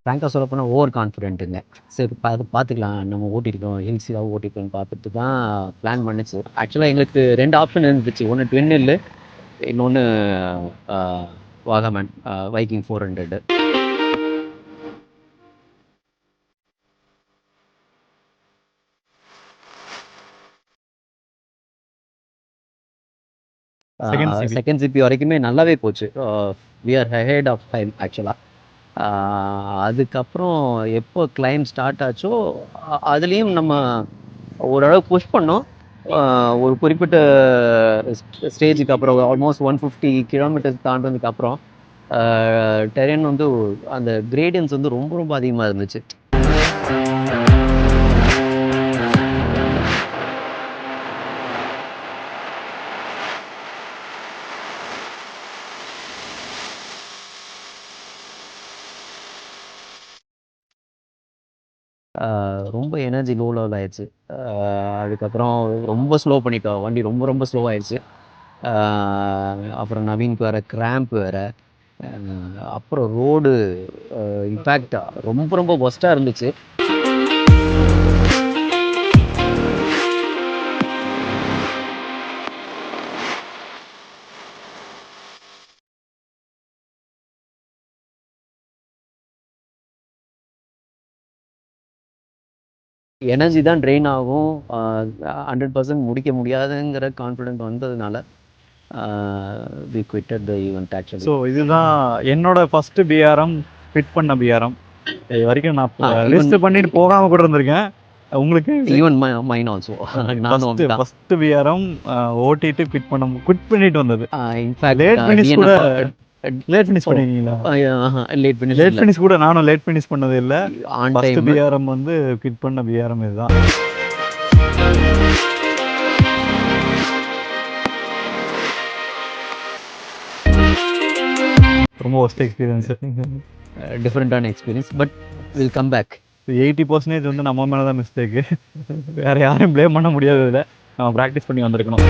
ஃப்ராங்காக சொல்ல போனால் ஓவர் கான்ஃபிடென்ட்டுங்க. சரி அது பார்த்துக்கலாம், நம்ம ஓட்டியிருக்கோம், ஹில்ஸியாக ஓட்டியிருக்கோம்னு பார்த்துட்டு தான் பிளான் பண்ணுச்சு. ஆக்சுவலாக எங்களுக்கு 2 ஆப்ஷன் இருந்துச்சு. ஒன்று ட்வின் ஹில்லு, இன்னொன்று வாகமேன் வைக்கிங் 400. செகண்ட் ஜிபி வரைக்குமே நல்லாவே போச்சு. We are head of time ஆக்சுவலாக. அதுக்கப்புறம் எப்போ கிளைம் ஸ்டார்ட் ஆச்சோ அதுலேயும் நம்ம ஓரளவு புஷ் பண்ணோம். ஒரு குறிப்பிட்ட ஸ்டேஜுக்கு அப்புறம் ஆல்மோஸ்ட் 150 கிலோமீட்டர்ஸ் தாண்டதுக்கு அப்புறம் டெரெயின் வந்து அந்த கிரேடியன்ஸ் வந்து ரொம்ப ரொம்ப அதிகமாக இருந்துச்சு. ரொம்ப எனர்ஜி லோ லெவல் ஆயிடுச்சு. அதுக்கப்புறம் ரொம்ப ஸ்லோ பண்ணிட்டோம், வண்டி ரொம்ப ரொம்ப ஸ்லோ ஆயிடுச்சு. அப்புறம் நவீனுக்கு வேறு கிராம்ப் வேறு. அப்புறம் ரோடு இன்ஃபேக்ட் ரொம்ப ரொம்ப ஒஸ்ட்டாக இருந்துச்சு. எனர்ஜி தான் ட்ரெயின் ஆகும். 100% முடிக்க முடியாதுங்கிற கான்ஃபிடென்ட் வந்ததுனால we quitted the event actually. So இதுதான் என்னோட ஃபர்ஸ்ட் பிஆர்எம், ஃபிட் பண்ண பிஆர்எம். இது வரைக்கும் நான் லிஸ்ட் பண்ணிட்டு போகாமல் கூட இருந்திருக்கேன். உங்களுக்கு ஈவன் மைன் ஆல்சோ. நானும் ஃபர்ஸ்ட் பிஆர்எம் ஓட்டிட்டு ஃபிட் பண்ணிட்டு வந்தது. இன்ஃபேக்ட் லேட் ஃபினிஷ் கூட லேட் ஃபினிஷ் பண்ணிருக்கீங்களா? லேட் ஃபினிஷ் கூட நானும் லேட் ஃபினிஷ் பண்ணது இல்லை. ஃபர்ஸ்ட் பிஆர்எம் வந்து ஃபிட் பண்ண பிஆர்எம் இதுதான். ரொம்ப ஒஸ்ட் எக்ஸ்பீரியன்ஸ், டிஃப்ரெண்ட்டான experience. But will come back. 80% வந்து நம்ம மேலே தான் மிஸ்டேக்கு. வேறு யாரையும் ப்ளேம் பண்ண முடியாது. இதில் நம்ம ப்ராக்டிஸ் பண்ணி வந்திருக்கணும்.